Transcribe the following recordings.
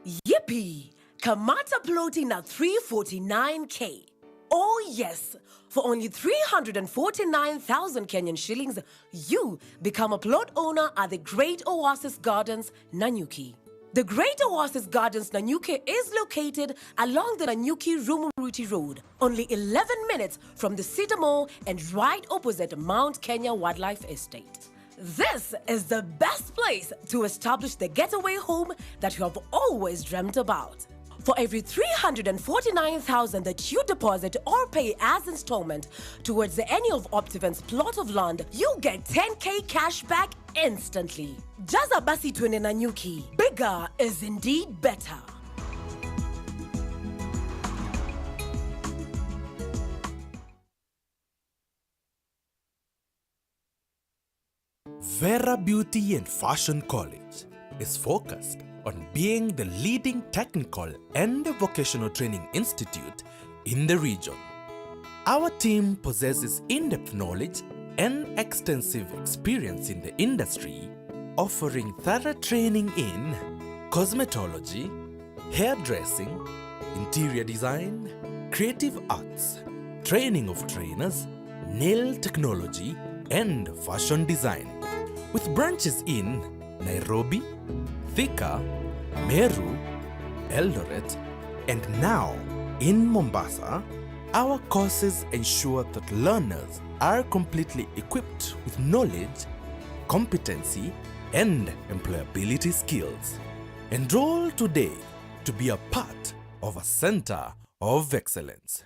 Yippee! Kamata floating at 349K. Oh yes, for only 349,000 Kenyan shillings, you become a plot owner at the Great Oasis Gardens, Nanyuki. The Great Oasis Gardens, Nanyuki is located along the Nanyuki-Rumuruti Road, only 11 minutes from the Cedar Mall and right opposite Mount Kenya Wildlife Estate. This is the best place to establish the getaway home that you have always dreamt about. For every 349,000 that you deposit or pay as installment towards any of Optiven's plot of land, you get 10K cash back instantly. Jaza basi twende Nanyuki. Bigger is indeed better. Vera Beauty and Fashion College is focused on being the leading technical and vocational training institute in the region. Our team possesses in-depth knowledge and extensive experience in the industry, offering thorough training in cosmetology, hairdressing, interior design, creative arts, training of trainers, nail technology, and fashion design. With branches in Nairobi, Thika, Meru, Eldoret, and now in Mombasa, our courses ensure that learners are completely equipped with knowledge, competency, and employability skills. Enroll today to be a part of a center of excellence.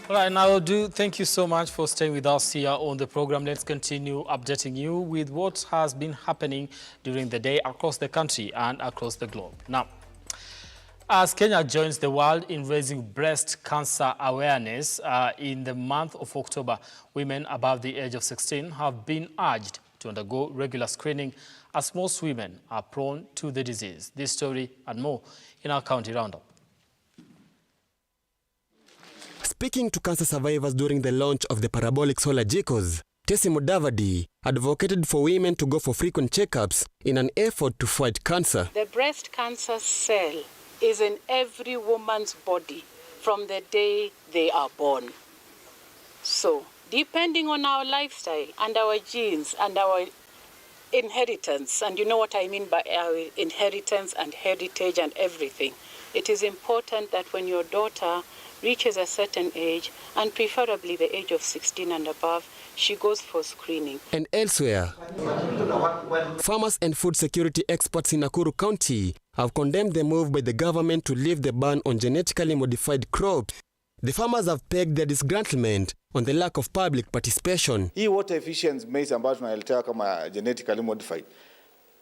All right, now thank you so much for staying with us here on the program. Let's continue updating you with what has been happening during the day across the country and across the globe. Now, as Kenya joins the world in raising breast cancer awareness in the month of October, women above the age of 16 have been urged to undergo regular screening as most women are prone to the disease. This story and more in our county roundup. Speaking to cancer survivors during the launch of the parabolic solar GCOS, Tessie Mudavadi advocated for women to go for frequent checkups in an effort to fight cancer. The breast cancer cell is in every woman's body from the day they are born. So, depending on our lifestyle and our genes and our inheritance, and you know what I mean by our inheritance and heritage and everything, it is important that when your daughter reaches a certain age, and preferably the age of 16 and above, she goes for screening. And elsewhere, farmers and food security experts in Nakuru County have condemned the move by the government to lift the ban on genetically modified crops. The farmers have pegged their disgruntlement on the lack of public participation. Hii water efficient maize ambayo tunaletea kama genetically modified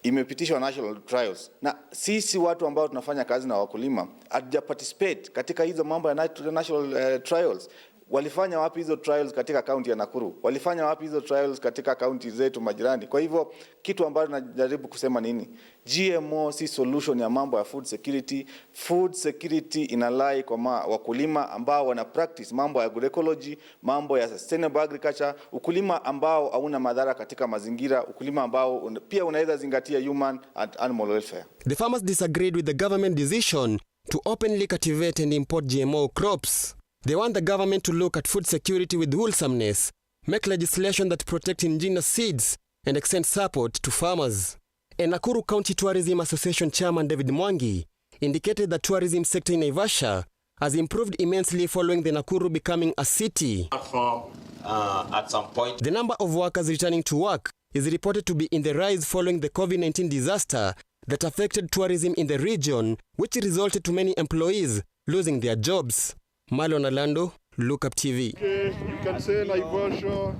imepitishwa national trials, na sisi watu ambao tunafanya kazi na wakulima hatuja participate katika hizo mambo ya national trials. Walifanya wapi hizo trials katika county ya Nakuru? Walifanya wapi hizo trials katika county zetu majirani? Kwa hivyo kitu ambacho najaribu kusema nini? GMO si solution ya mambo ya food security. Food security inalai kwa wakulima ambao wana practice mambo ya agroecology, mambo ya sustainable agriculture, ukulima ambao hauna madhara katika mazingira, ukulima ambao pia unaweza zingatia human and animal welfare. The farmers disagreed with the government decision to openly cultivate and import GMO crops. They want the government to look at food security with wholesomeness, make legislation that protects indigenous seeds, and extend support to farmers. A Nakuru County Tourism Association Chairman David Mwangi indicated the tourism sector in Naivasha has improved immensely following the Nakuru becoming a city. At some point, the number of workers returning to work is reported to be in the rise following the COVID-19 disaster that affected tourism in the region, which resulted to many employees losing their jobs. Marlon Orlando, Lookuptv. Okay, you can say Naivasha.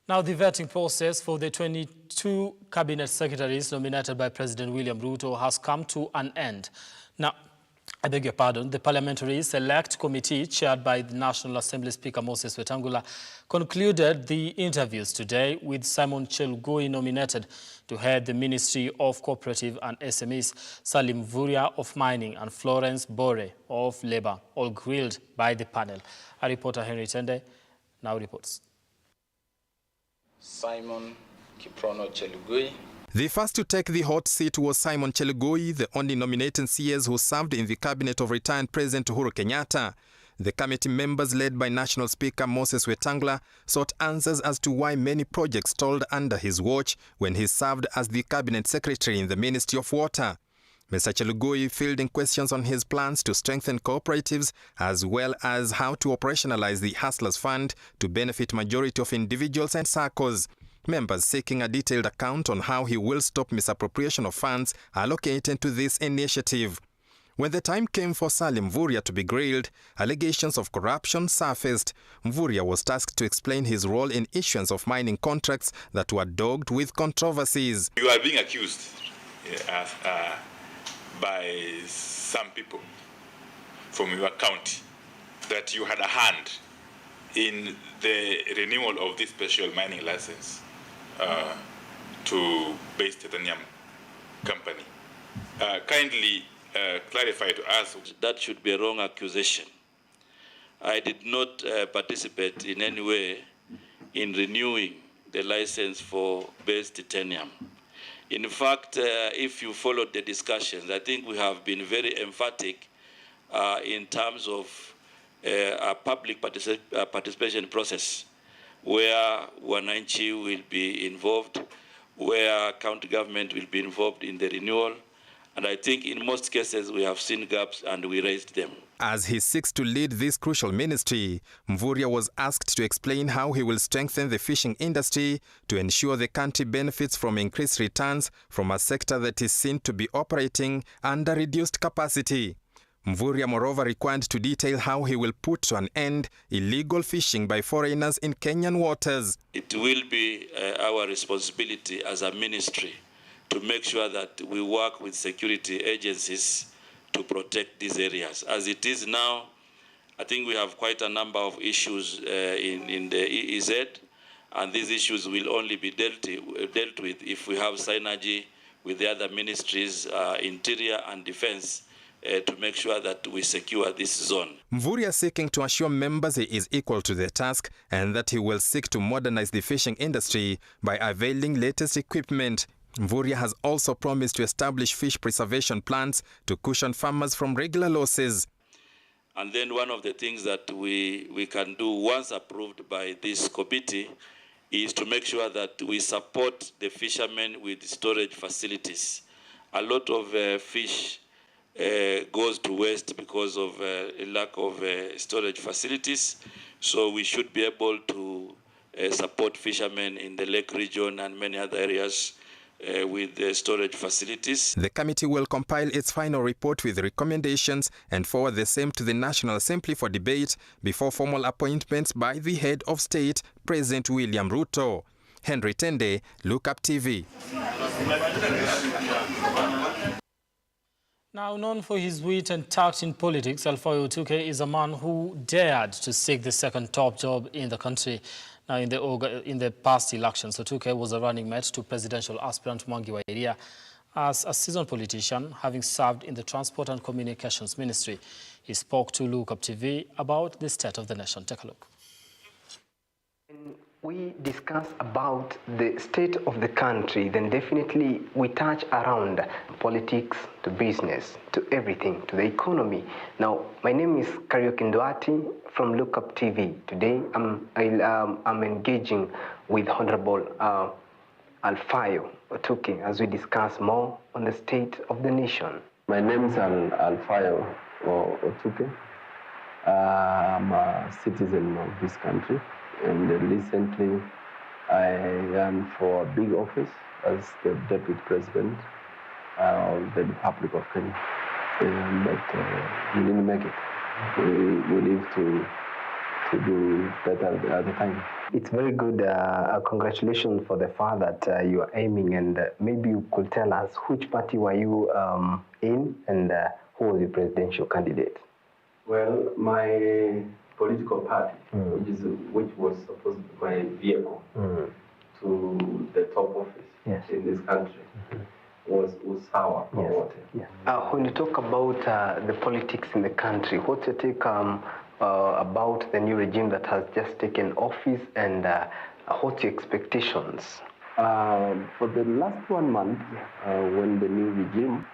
Now, the vetting process for the 22 cabinet secretaries nominated by President William Ruto has come to an end. Now, I beg your pardon, the Parliamentary Select Committee, chaired by the National Assembly Speaker Moses Wetangula, concluded the interviews today with Simon Chelugui nominated to head the Ministry of Cooperative and SMEs, Salim Vuria of Mining, and Florence Bore of Labour, all grilled by the panel. Our reporter Henry Tende now reports. Simon Kiprono Chelugui. The first to take the hot seat was Simon Chelugui, the only nominated CS who served in the cabinet of retired President Uhuru Kenyatta. The committee members, led by National Speaker Moses Wetangula, sought answers as to why many projects stalled under his watch when he served as the cabinet secretary in the Ministry of Water. Mr. Chelugui fielding questions on his plans to strengthen cooperatives as well as how to operationalize the Hustlers Fund to benefit majority of individuals and SACCOs. Members seeking a detailed account on how he will stop misappropriation of funds allocated to this initiative. When the time came for Salim Vuria to be grilled, allegations of corruption surfaced. Vuria was tasked to explain his role in issuance of mining contracts that were dogged with controversies. You are being accused by some people from your county that you had a hand in the renewal of this special mining license to Base Titanium Company. Kindly clarify to us. That should be a wrong accusation. I did not participate in any way in renewing the license for Base Titanium. In fact, if you followed the discussions, I think we have been very emphatic in terms of a public participation process where wananchi will be involved, where county government will be involved in the renewal. And I think in most cases we have seen gaps and we raised them. As he seeks to lead this crucial ministry, Mvuria was asked to explain how he will strengthen the fishing industry to ensure the country benefits from increased returns from a sector that is seen to be operating under reduced capacity. Mvuria, moreover, required to detail how he will put to an end illegal fishing by foreigners in Kenyan waters. It will be our responsibility as a ministry to make sure that we work with security agencies to protect these areas. As it is now, I think we have quite a number of issues in the EEZ, and these issues will only be dealt with if we have synergy with the other ministries, Interior and Defense, to make sure that we secure this zone. Mvuria seeking to assure members he is equal to the task and that he will seek to modernize the fishing industry by availing latest equipment. Mvuria has also promised to establish fish preservation plans to cushion farmers from regular losses. And then one of the things that we can do once approved by this committee is to make sure that we support the fishermen with storage facilities. A lot of fish goes to waste because of a lack of storage facilities. So we should be able to support fishermen in the lake region and many other areas with the storage facilities. The committee will compile its final report with recommendations and forward the same to the National Assembly for debate before formal appointments by the head of state, President William Ruto. Henry Tende, Lookuptv. Now known for his wit and tact in politics, Alphayo Otuke is a man who dared to seek the second top job in the country. Now, in the past elections, Otuke was a running mate to presidential aspirant Mwangi wa Iria. As a seasoned politician, having served in the Transport and Communications Ministry, he spoke to Lookuptv about the state of the nation. Take a look. We discuss about the state of the country, then definitely we touch around politics to business, to everything, to the economy. Now, my name is Karaoke Nduati from Lookuptv. Today, I'm engaging with Honorable Alphayo Otuke as we discuss more on the state of the nation. My name is Alphayo Otuke. I'm a citizen of this country. And recently, I ran for a big office as the Deputy President of the Republic of Kenya. But we didn't make it. We live to do better at the time. It's very good. Congratulations for the fact that you are aiming, and maybe you could tell us which party were you in and who was your presidential candidate? Well, my political party, which was supposed to be my vehicle to the top office in this country, was Usawa. When you talk about the politics in the country, what's your take about the new regime that has just taken office, and what's your expectations? For the last 1 month, when the new regime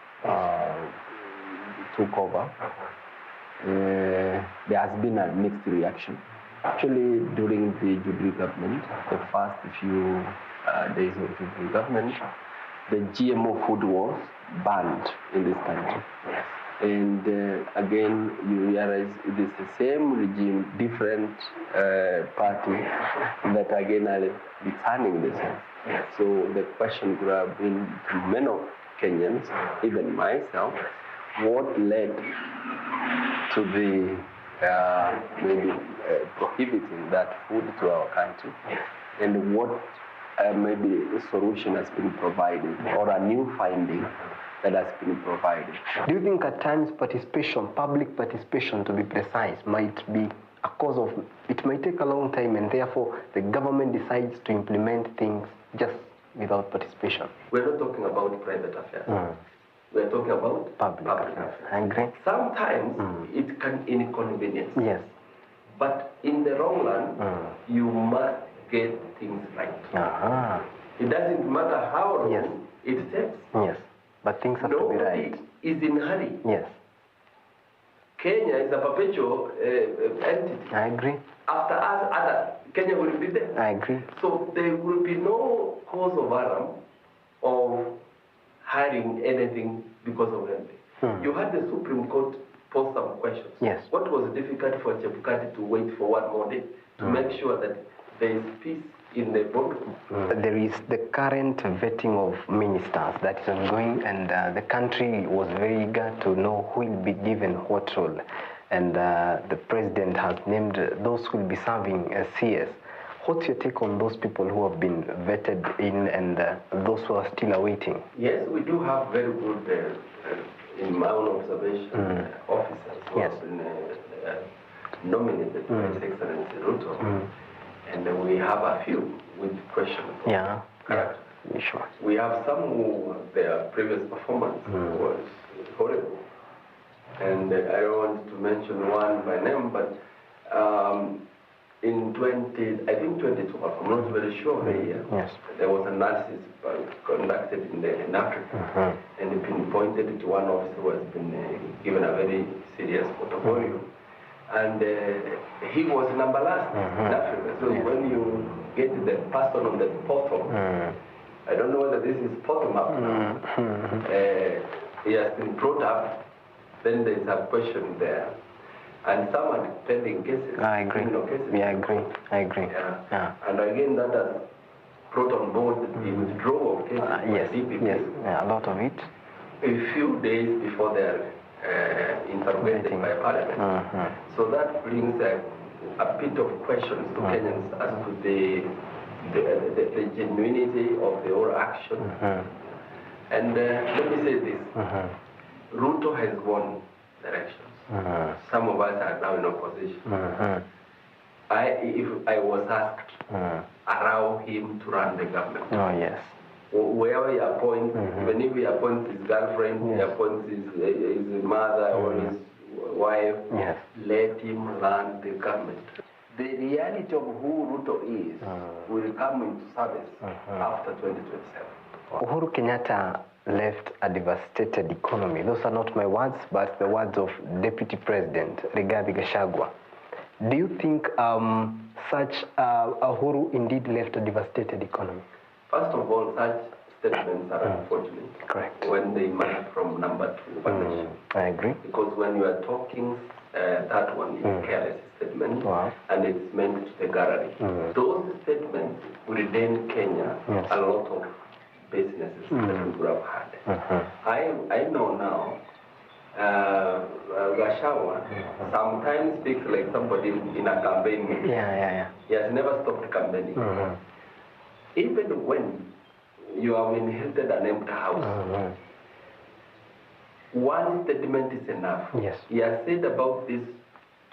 took over, there has been a mixed reaction. Actually, during the Jubilee government, the first few days of Jubilee government, the GMO food was banned in this country. And again, you realize it is the same regime, different party that again are returning the same. So the question could have been to many of Kenyans, even myself, what led to the maybe prohibiting that food to our country, and what maybe a solution has been provided, or a new finding that has been provided. Do you think at times participation, public participation to be precise, might be a cause of, it might take a long time, and therefore the government decides to implement things just without participation? We're not talking about private affairs. We're talking about public affairs. I agree. Sometimes it can inconvenience. Yes. But in the long run, you must get things right. It doesn't matter how long it takes. Yes. But things have to be right. Nobody is in a hurry. Yes. Kenya is a perpetual entity. I agree. After us, Kenya will be there. I agree. So there will be no cause of alarm of hiring anything because of anything. You had the Supreme Court pose some questions. Yes. What was difficult for Chebukati to wait for 1 more day to make sure that there is peace in the boardroom? There is the current vetting of ministers that is ongoing, and the country was very eager to know who will be given what role. And the president has named those who will be serving as CS. What's your take on those people who have been vetted in, and those who are still awaiting? Yes, we do have very good, in my own observation, officers who have been nominated by His Excellency Ruto. And we have a few with questions. Character. Sure. We have some who their previous performance was horrible. And I don't want to mention one by name, but in 2012, I'm not very sure the year, there was an analysis conducted in Africa, and it been pointed to one officer who has been given a very serious portfolio. And he was number last in Africa. So when you get the person on the bottom, I don't know whether this is bottom up now. He has been brought up, then there's a question there. And some are pending cases. I agree. Cases. I agree. I agree. And again, that has brought on board the withdrawal of cases by DPP. A lot of it. A few days before they are interrogated by Parliament. So that brings a bit of questions to Kenyans as to the genuinity of the whole action. And let me say this. Ruto has won elections. Some of us are now in opposition. If I was asked, allow him to run the government. Oh, yes. Wherever he appoints, even if he appoints his girlfriend, he appoints his mother or his wife, let him run the government. The reality of who Ruto is will come into service after 2027. Uhuru Kenyatta left a devastated economy. Those are not my words, but the words of Deputy President Rigathi Gachagua. Do you think such Uhuru indeed left a devastated economy? First of all, such statements are unfortunate. Correct. When they emerge from number two. I agree. Because when you are talking, that one is careless statement, and it's meant to the gallery. Those statements will retain Kenya a lot of businesses that we would have had. I know now, Gachagua sometimes speaks like somebody in a campaign meeting. He has never stopped campaigning. Even when you have inherited an empty house, one statement is enough. Yes. He has said about this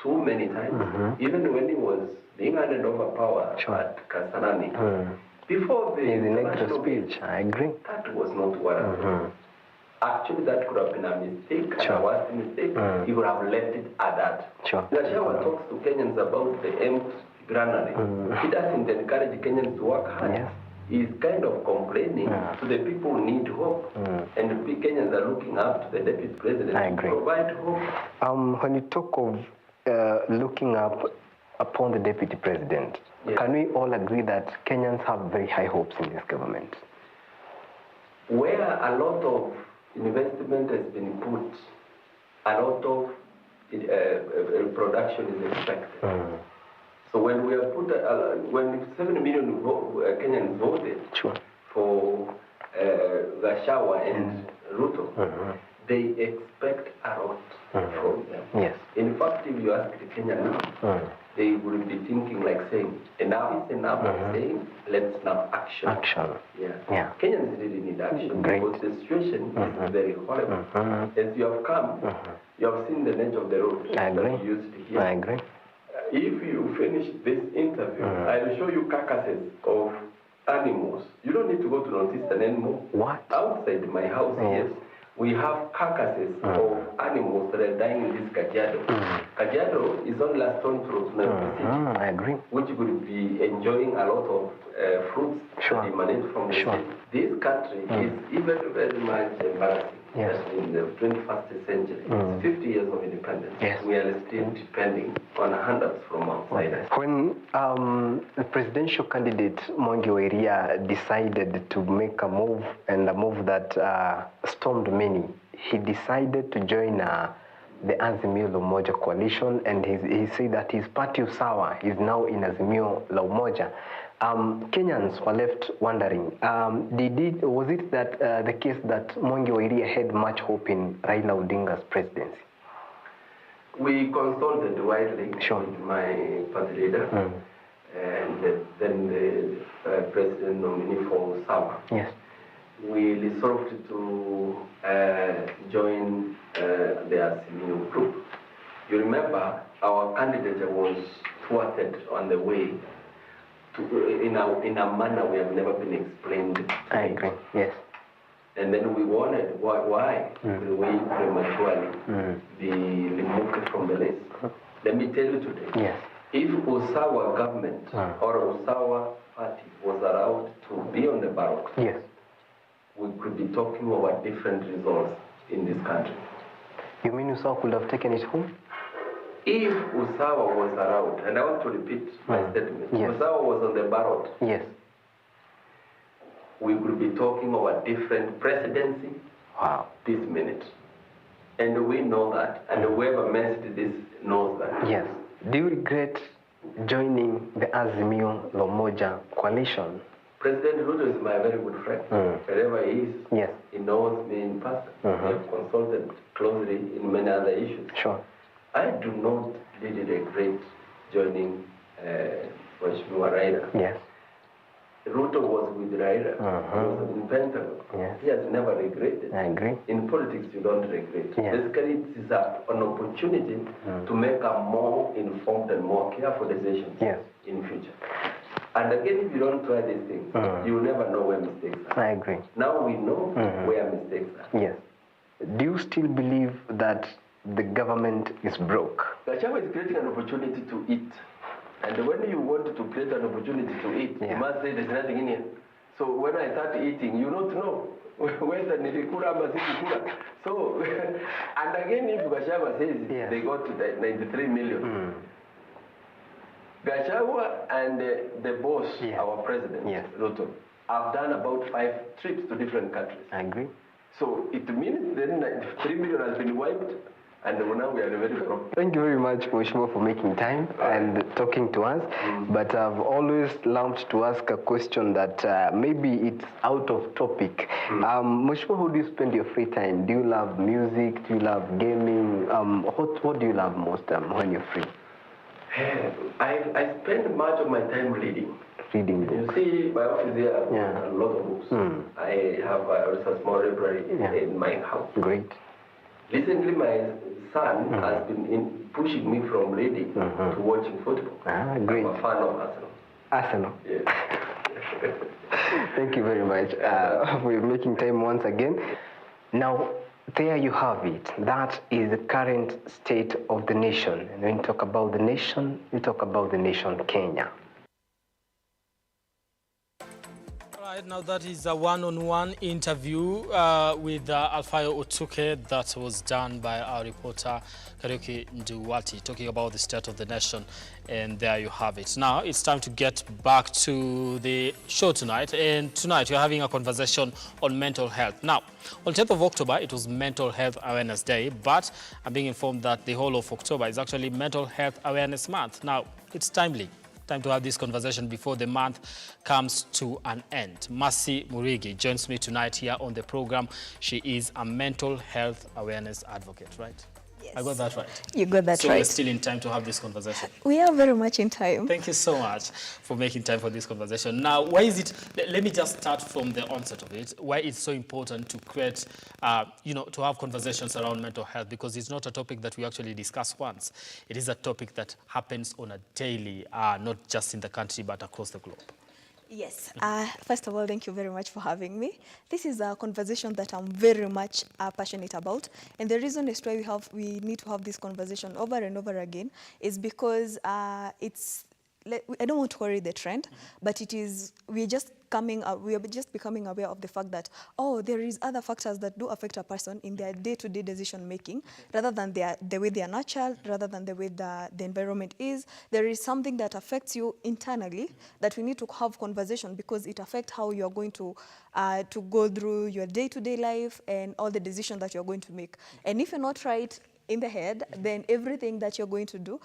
too many times, even when he was being handed over power at Kasarani. Before the international speech, I agree. That was not warranted. Actually, that could have been a mistake, a worst mistake. He would have left it at that. Gachagua talks to Kenyans about the empty granary. He doesn't encourage Kenyans to work hard. Yes. He's kind of complaining to the people who need hope. And the Kenyans are looking up to the deputy president to provide hope. When you talk of looking up upon the deputy president, can we all agree that Kenyans have very high hopes in this government? Where a lot of investment has been put, a lot of production is expected. So when we have put, when 7 million Kenyans voted for Gachagua and Ruto, they expect a lot from them. Yes. In fact, if you ask the Kenyan now, they will be thinking like saying, enough is enough, saying, let's now action. Yeah. Kenyans really need action because the situation is very horrible. As you have come, you have seen the edge of the road that you used here. I agree. If you finish this interview, I will show you carcasses of animals. You don't need to go to Northeastern anymore. What? Outside my house, yes. We have carcasses of animals that are dying in this Kajiado. Kajiado is only a stone throw to Nairobi. I agree. Which will be enjoying a lot of fruits that emanate from the city. This country is even very much embarrassing. Yes. In the 21st century, 50 years of independence, we are still depending on handouts from outside. When the presidential candidate Mwangi wa Iria decided to make a move, and a move that stormed many, he decided to join the Azimio la Umoja coalition, and he said that his party Usawa is now in Azimio la Umoja. Kenyans were left wondering, was it that the case that Mwangi wa Iria had much hope in Raila Odinga's presidency? We consulted widely with my party leader, and then the president nominee for Usawa. Yes. We resolved to join the Azimio group. You remember, our candidate was thwarted on the way in a manner we have never been explained. I agree, yes. And then we wondered why will we prematurely be removed from the list. Let me tell you today, if Usawa government or Usawa party was allowed to be on the ballot, we could be talking about different results in this country. You mean Usawa could have taken it home? If Usawa was allowed, and I want to repeat my statement, Usawa was on the ballot, we will be talking about different presidency this minute. And we know that, and whoever messed this knows that. Yes. Do you regret joining the Azimio la Umoja coalition? President Ruto is my very good friend. Wherever he is, he knows me in person. We have consulted closely in many other issues. I do not really regret joining Mheshimiwa Raila. Yes. Ruto was with Raila. He was in Pentagon. He has never regretted. I agree. In politics, you don't regret. Basically, it is an opportunity to make a more informed and more careful decisions in the future. And again, if you don't try these things, you will never know where mistakes are. I agree. Now we know where mistakes are. Yes. Do you still believe that the government is broke? Gachagua is creating an opportunity to eat. And when you want to create an opportunity to eat, you must say there's nothing in it. So when I start eating, you don't know whether nilikula ama sikukula. So, and again, if Gachagua says they got to 93 million, Gachagua and the boss, our president, Ruto, have done about 5 trips to different countries. I agree. So it means then 3 million has been wiped, and now we are very broke. Thank you very much, Mheshimiwa, for making time and talking to us. But I've always loved to ask a question that maybe it's out of topic. Mheshimiwa, how do you spend your free time? Do you love music? Do you love gaming? What do you love most when you're free? I spend much of my time reading. Reading books. You see, my office here has a lot of books. I have a small library in my house. Great. Recently, my son has been pushing me from reading to watching football. Great. I'm a fan of Arsenal. Arsenal. Yes. Thank you very much for making time once again. Now, there you have it. That is the current state of the nation. And when you talk about the nation, you talk about the nation Kenya. Right, now that is a one-on-one interview with Alfayo Otuke that was done by our reporter Kariuki Nduwati, talking about the state of the nation, and there you have it. Now it's time to get back to the show tonight, and tonight we're having a conversation on mental health. Now, on 10th of October, it was Mental Health Awareness Day, but I'm being informed that the whole of October is actually Mental Health Awareness Month. Now, it's timely. Time to have this conversation before the month comes to an end. Mercy Murigi joins me tonight here on the program. She is a mental health awareness advocate, right? Yes. I got that right. You got that so right. We're still in time to have this conversation. We are very much in time. Thank you so much for making time for this conversation. Now, why is it, let me just start from the onset of it, why it's so important to create, to have conversations around mental health, because it's not a topic that we actually discuss once. It is a topic that happens on a daily, not just in the country, but across the globe. Yes. First of all, thank you very much for having me. This is a conversation that I'm very much passionate about. And the reason is why we need to have this conversation over and over again is because I don't want to worry the trend, but we are just becoming aware of the fact that, there is other factors that do affect a person in their day-to-day decision making, rather than the way they are nurtured, rather than the way the environment is. There is something that affects you internally that we need to have conversation, because it affects how you are going to go through your day-to-day life and all the decisions that you're going to make. And if you're not right in the head, then everything that you're going to do,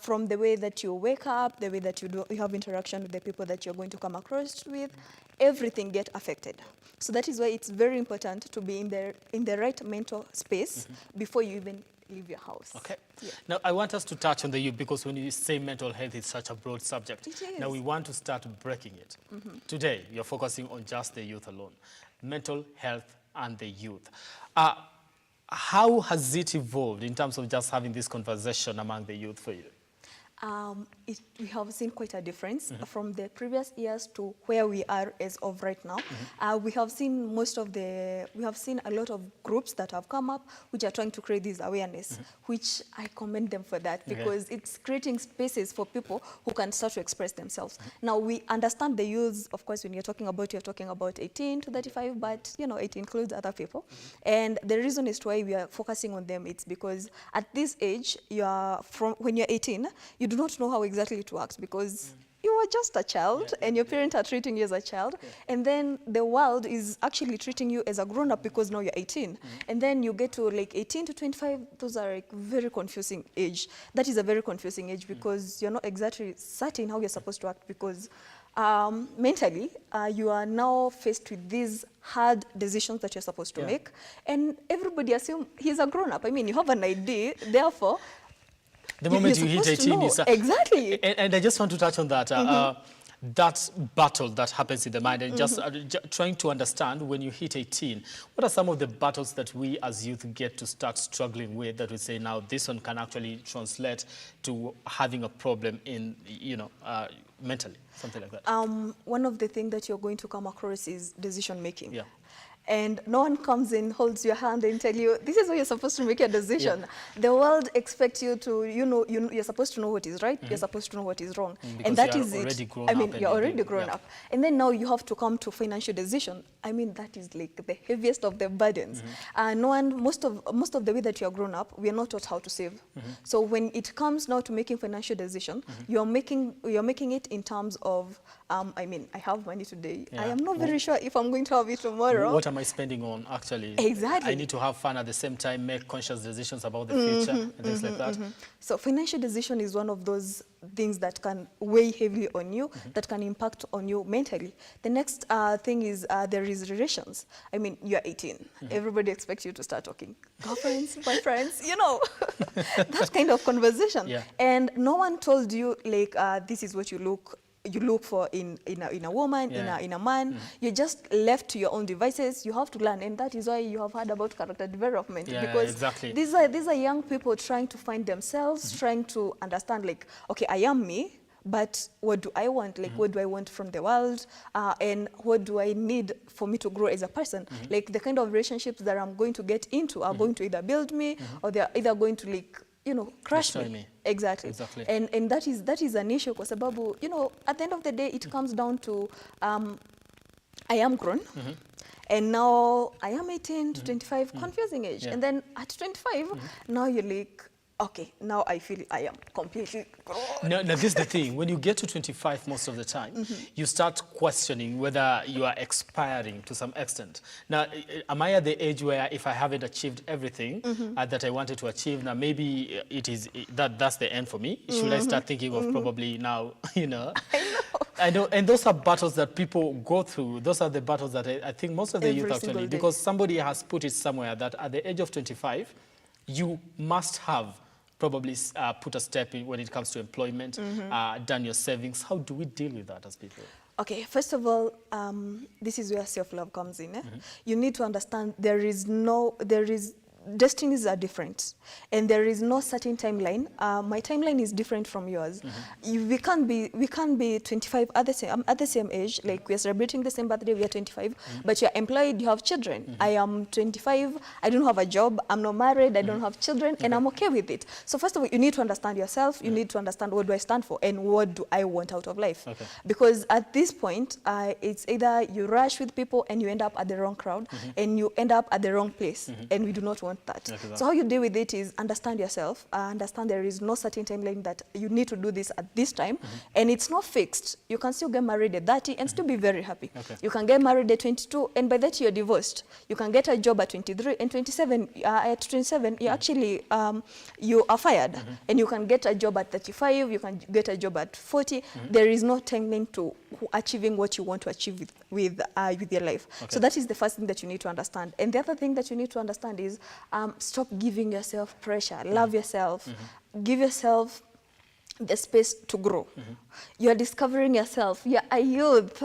from the way that you wake up, the way that you have interaction with the people that you're going to come across with, everything get affected. So that is why it's very important to be in the right mental space before you even leave your house. Okay. Yeah. Now, I want us to touch on the youth, because when you say mental health, it's such a broad subject. It is. Now, we want to start breaking it. Today, you're focusing on just the youth alone. Mental health and the youth. How has it evolved in terms of just having this conversation among the youth for you? We have seen quite a difference from the previous years to where we are as of right now. We have seen a lot of groups that have come up which are trying to create this awareness, which I commend them for that, because it's creating spaces for people who can start to express themselves. Now, we understand the youth, of course, when you're talking about 18 to 35, but it includes other people. And the reason is why we are focusing on them. It's because at this age, when you're 18, you do not know how exactly it works, because you are just a child and your parents are treating you as a child. And then the world is actually treating you as a grown-up, because now you're 18. And then you get to 18 to 25, those are very confusing age. That is a very confusing age, because you're not exactly certain how you're supposed to act, because mentally, you are now faced with these hard decisions that you're supposed to make. And everybody assumes he's a grown-up. I mean, you have an ID, therefore, the moment you hit 18, exactly. And I just want to touch on that. That battle that happens in the mind, and just trying to understand, when you hit 18, what are some of the battles that we as youth get to start struggling with, that we say now this one can actually translate to having a problem in, mentally, something like that? One of the things that you're going to come across is decision making. Yeah. And no one comes in, holds your hand and tell you, this is how you're supposed to make a decision. The world expects you to, you're supposed to know what is right, you're supposed to know what is wrong. And that is it. You're already grown up. And then now you have to come to financial decision. I mean, that is the heaviest of the burdens. Most of the way that you're grown up, we are not taught how to save. So when it comes now to making financial decision, you're making it in terms of, I have money today. I am not very sure if I'm going to have it tomorrow. What am I spending on, actually? Exactly. I need to have fun at the same time, make conscious decisions about the future and things like that. So financial decision is one of those things that can weigh heavily on you, that can impact on you mentally. The next thing is there is relations. I mean, you're 18. Everybody expects you to start talking. Girlfriends, boyfriends, that kind of conversation. And no one told you, this is what you look you look for in a woman, in a man. You're just left to your own devices. You have to learn, and that is why you have heard about character development, because exactly. these are young people trying to find themselves, trying to understand, like, okay, I am me, but what do I want? Like, what do I want from the world? And what do I need for me to grow as a person? Like, the kind of relationships that I'm going to get into are going to either build me, or they're either going to, like, you know, crush me. Exactly. And that is an issue, because, you know, at the end of the day, it comes down to, I am grown. And now I am 18 to 25, confusing age. And then at 25, now you're like, okay, now I feel I am completely grown. Now, this is the thing. When you get to 25 most of the time, you start questioning whether you are expiring to some extent. Now, am I at the age where if I haven't achieved everything that I wanted to achieve, now maybe that's the end for me? Should I start thinking of probably now, you know? I know, and those are battles that people go through. Those are the battles that I think most of the youth actually, because somebody has put it somewhere that at the age of 25, you must have probably put a step in when it comes to employment, done your savings. How do we deal with that as people? Okay, first of all, this is where self-love comes in. You need to understand destinies are different, and there is no certain timeline. My timeline is different from yours. We can't be 25 at the same age. Like, we are celebrating the same birthday. We are 25, but you're employed. You have children. I am 25. I don't have a job. I'm not married. I don't have children, and I'm okay with it. So first of all, you need to understand yourself. You need to understand, what do I stand for, and what do I want out of life? Because at this point, it's either you rush with people and you end up at the wrong crowd, and you end up at the wrong place, and we do not want that. So how you deal with it is understand yourself, understand there is no certain timeline that you need to do this at this time, and it's not fixed. You can still get married at 30 and still be very happy. You can get married at 22, and by that you're divorced. You can get a job at 23, and 27, at 27, you actually, you are fired. And you can get a job at 35, you can get a job at 40. There is no timeline to achieving what you want to achieve with your life. So that is the first thing that you need to understand. And the other thing that you need to understand is, stop giving yourself pressure. Love yourself. Give yourself the space to grow. You're discovering yourself. You're a youth.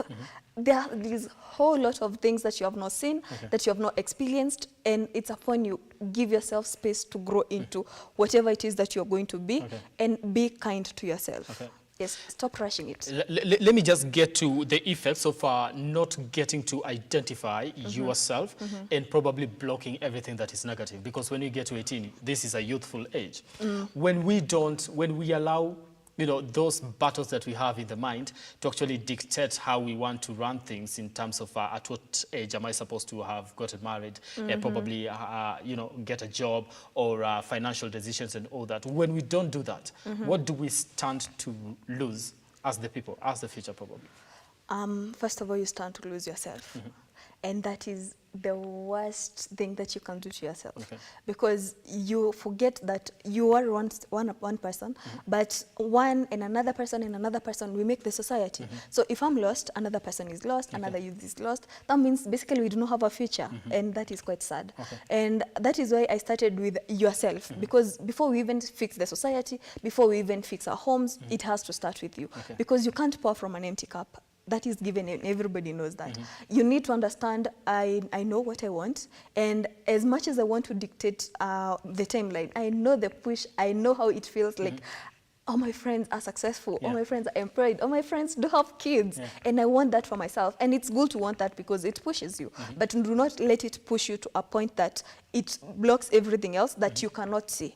There is a whole lot of things that you have not seen, that you have not experienced, and it's upon you. Give yourself space to grow into whatever it is that you're going to be, and be kind to yourself. Yes, stop rushing it. Let me just get to the effects of not getting to identify yourself and probably blocking everything that is negative. Because when you get to 18, this is a youthful age. When we allow, you know, those battles that we have in the mind to actually dictate how we want to run things in terms of at what age am I supposed to have gotten married, and probably, you know, get a job, or financial decisions and all that. When we don't do that, what do we stand to lose as the people, as the future probably? First of all, you stand to lose yourself. And that is the worst thing that you can do to yourself. Because you forget that you are one person, but one and another person, we make the society. So if I'm lost, another person is lost, another youth is lost. That means basically we do not have a future, and that is quite sad. And that is why I started with yourself, because before we even fix the society, before we even fix our homes, it has to start with you. Because you can't pour from an empty cup. That is given, and everybody knows that. You need to understand, I know what I want, and as much as I want to dictate the timeline, I know the push, I know how it feels like. All my friends are successful, all my friends are employed, all my friends do have kids, and I want that for myself. And it's good to want that because it pushes you, but do not let it push you to a point that it blocks everything else that you cannot see.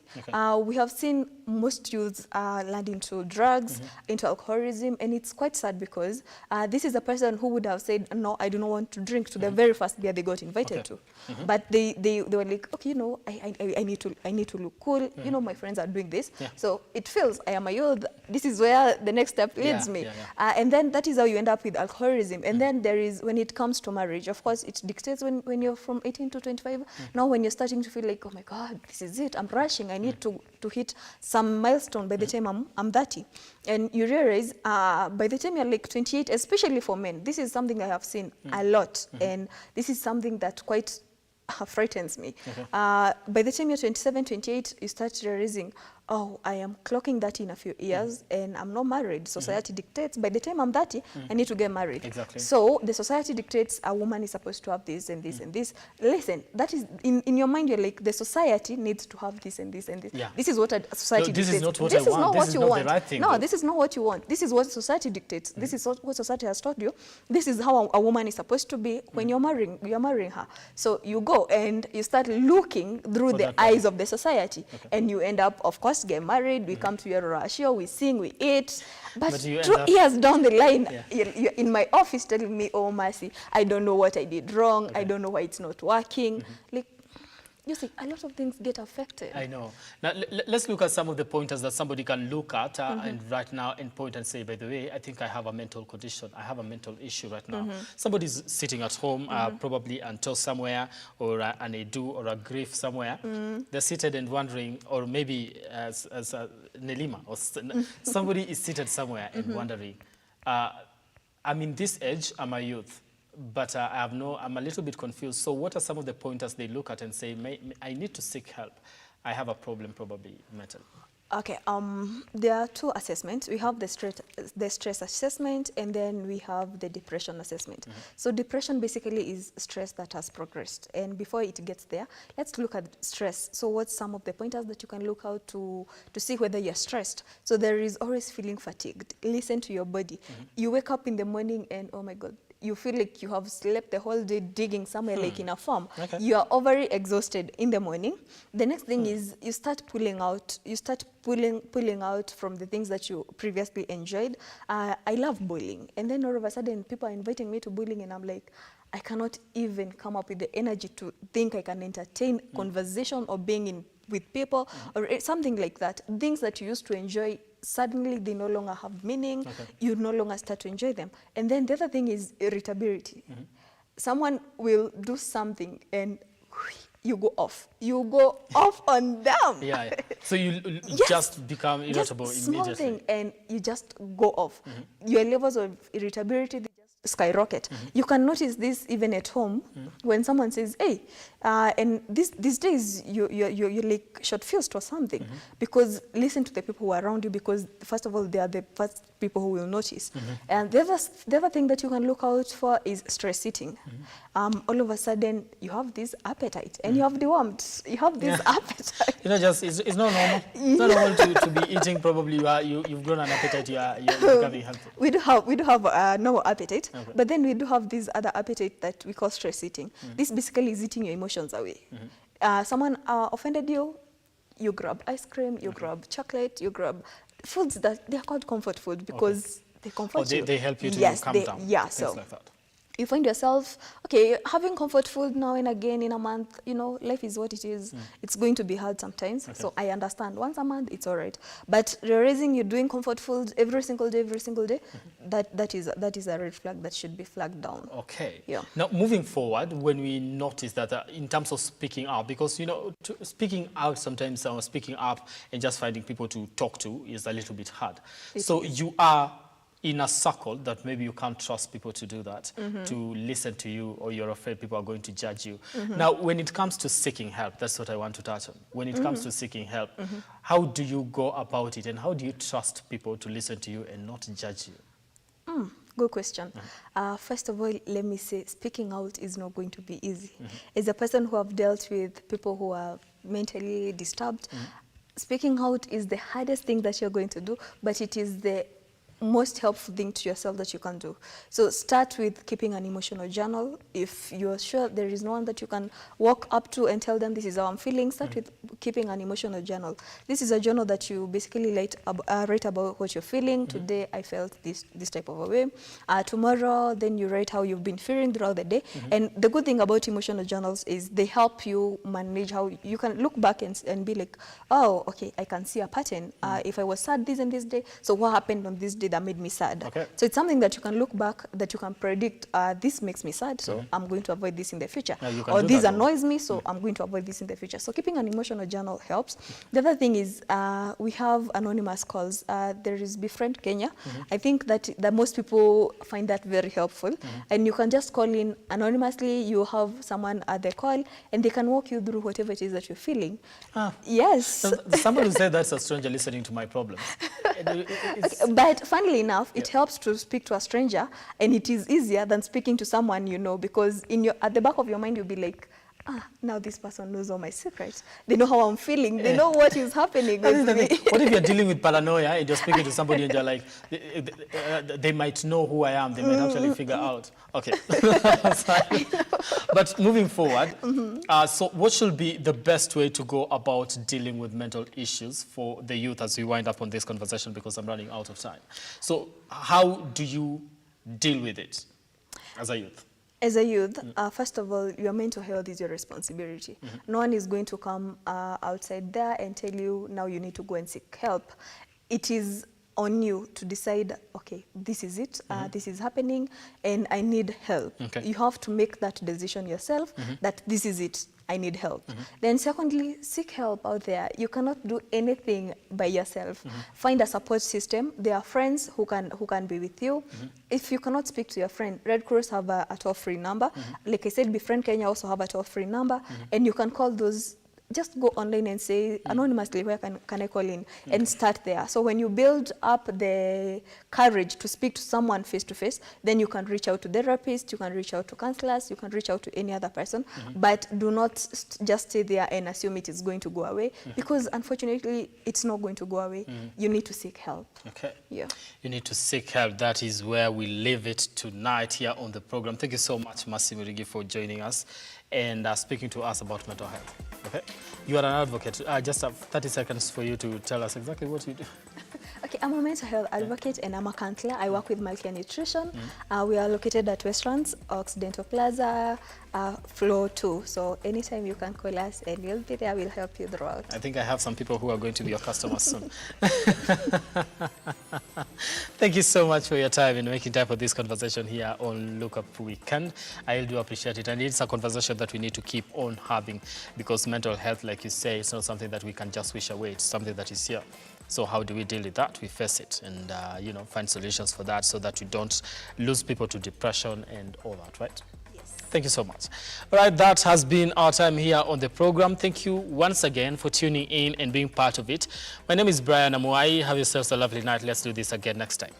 We have seen most youths land into drugs, into alcoholism, and it's quite sad because this is a person who would have said, no, I do not want to drink, to the very first beer they got invited to. But they were like, okay, you know, I need to look cool. You know, my friends are doing this. So it feels, I am a youth, this is where the next step leads me. And then that is how you end up with alcoholism. And then there is, when it comes to marriage, of course, it dictates when you're from 18 to 25. Now when you're starting to feel like, oh my God, this is it, I'm rushing, I need to hit some milestone by the time I'm 30. And you realize by the time you're like 28, especially for men, this is something I have seen a lot. And this is something that quite frightens me. By the time you're 27, 28, you start realizing, oh, I am clocking that in a few years and I'm not married. Society dictates by the time I'm 30, I need to get married. Exactly. So the society dictates a woman is supposed to have this and this and this. Listen, that is in your mind, you're like, the society needs to have this and this and this. Yeah. This is what a society this dictates. Is not what this I is want. not This what is you not want. the right thing. No, though. this is not what you want. This is what society dictates. This is what society has taught you. This is how a woman is supposed to be when you're marrying her. So you go and you start looking through the eyes of the society, and you end up, of course, get married. We come to your ratio, we sing, we eat. But 2 years down the line, you're in my office telling me, oh, Mercy, I don't know what I did wrong. I don't know why it's not working. Like, you see, a lot of things get affected. I know. Now, let's look at some of the pointers that somebody can look at and right now and point and say, by the way, I think I have a mental condition. I have a mental issue right now. Somebody's sitting at home, probably until somewhere, or an edu or a grief somewhere. They're seated and wondering, or maybe as Nelima, or somebody is seated somewhere and wondering, I'm in this age, I'm a youth. But I'm a little bit confused. So what are some of the pointers they look at and say, I need to seek help? I have a problem, probably mental. Okay, there are 2 assessments. We have the stress assessment, and then we have the depression assessment. So depression basically is stress that has progressed. And before it gets there, let's look at stress. So what's some of the pointers that you can look out to see whether you're stressed? So there is always feeling fatigued. Listen to your body. You wake up in the morning and, oh my God, you feel like you have slept the whole day digging somewhere like in a farm. You are very exhausted in the morning. The next thing is you start pulling out. You start pulling out from the things that you previously enjoyed. I love bowling. And then all of a sudden people are inviting me to bowling and I'm like, I cannot even come up with the energy to think I can entertain conversation or being with people or something like that. Things that you used to enjoy, suddenly they no longer have meaning. You no longer start to enjoy them. And then the other thing is irritability. Someone will do something and you go off. You go off on them. So you just become irritable just immediately. Small thing and you just go off. Your levels of irritability, they just skyrocket. You can notice this even at home when someone says, hey, and these days you're like short-fused or something, because listen to the people who are around you, because first of all, they are the first people who will notice. And the other thing that you can look out for is stress eating. All of a sudden, you have this appetite and you have the warmth. You have this appetite. It's not normal. It's not normal to be eating. Probably you've grown an appetite. You're becoming healthy. We do have normal appetite, but then we do have this other appetite that we call stress eating. This basically is eating your emotions away. Someone offended you, you grab ice cream, you grab chocolate, you grab foods that they are called comfort food because they comfort you. They help you to calm down. Yeah, so like that. You find yourself, okay, having comfort food now and again in a month, life is what it is. It's going to be hard sometimes. So I understand. Once a month, it's all right. But raising you doing comfort food every single day, that is a red flag that should be flagged down. Okay. Yeah. Now, moving forward, when we notice that in terms of speaking out, because, speaking out sometimes, speaking up and just finding people to talk to is a little bit hard. So you are in a circle that maybe you can't trust people to do that, to listen to you, or you're afraid people are going to judge you. Now, when it comes to seeking help, that's what I want to touch on. When it comes to seeking help, how do you go about it, and how do you trust people to listen to you and not judge you? Good question. First of all, let me say, speaking out is not going to be easy. As a person who have dealt with people who are mentally disturbed, speaking out is the hardest thing that you're going to do, but it is the most helpful thing to yourself that you can do. So start with keeping an emotional journal. If you're sure there is no one that you can walk up to and tell them this is how I'm feeling, start with keeping an emotional journal. This is a journal that you basically write about what you're feeling. Today I felt this type of a way. Tomorrow, then you write how you've been feeling throughout the day. And the good thing about emotional journals is they help you manage how you can look back and be like, oh, okay, I can see a pattern. If I was sad this and this day, so what happened on this day that made me sad. Okay. So it's something that you can look back, that you can predict, this makes me sad, so I'm going to avoid this in the future. Or this annoys me, so I'm going to avoid this in the future. So keeping an emotional journal helps. The other thing is we have anonymous calls. There is Befriend Kenya. I think that most people find that very helpful. And you can just call in anonymously. You have someone at the call, and they can walk you through whatever it is that you're feeling. Yes. Someone will say that's a stranger listening to my problems. But funnily enough, it helps to speak to a stranger, and it is easier than speaking to someone you know, because at the back of your mind you'll be like, now this person knows all my secrets. They know how I'm feeling. They know what is happening with me. What if you're dealing with paranoia and you're speaking to somebody and you're like, they might know who I am. They might actually figure out. Okay. But moving forward, so what should be the best way to go about dealing with mental issues for the youth as we wind up on this conversation, because I'm running out of time. So how do you deal with it as a youth? As a youth, first of all, your mental health is your responsibility. No one is going to come outside there and tell you, now you need to go and seek help. It is on you to decide, okay, this is it, this is happening, and I need help. Okay. You have to make that decision yourself, that this is it, I need help. Then secondly, seek help out there. You cannot do anything by yourself. Find a support system. There are friends who can be with you. If you cannot speak to your friend, Red Cross have a toll-free number. Like I said, Befriend Kenya also have a toll-free number, and you can call those. Just go online and say anonymously, where can I call in, and start there. So when you build up the courage to speak to someone face to face, then you can reach out to therapists, you can reach out to counselors, you can reach out to any other person, but do not just stay there and assume it is going to go away, because unfortunately it's not going to go away. You need to seek help. Okay. Yeah. You need to seek help. That is where we leave it tonight here on the program. Thank you so much, Mercy Murigi, for joining us and speaking to us about mental health. Okay. You are an advocate. I just have 30 seconds for you to tell us exactly what you do. Okay, I'm a mental health advocate and I'm a counselor. I work with Malkia Nutrition. We are located at Westlands, Occidental Plaza, floor 2. So anytime you can call us and we'll be there, we'll help you throughout. I think I have some people who are going to be your customers soon. Thank you so much for your time and making time for this conversation here on Look Up Weekend. I do appreciate it. And it's a conversation that we need to keep on having, because mental health, like you say, it's not something that we can just wish away. It's something that is here. So how do we deal with that? We face it and, you know, find solutions for that so that we don't lose people to depression and all that, right? Yes. Thank you so much. All right, that has been our time here on the program. Thank you once again for tuning in and being part of it. My name is Brian Amwai. Have yourselves a lovely night. Let's do this again next time.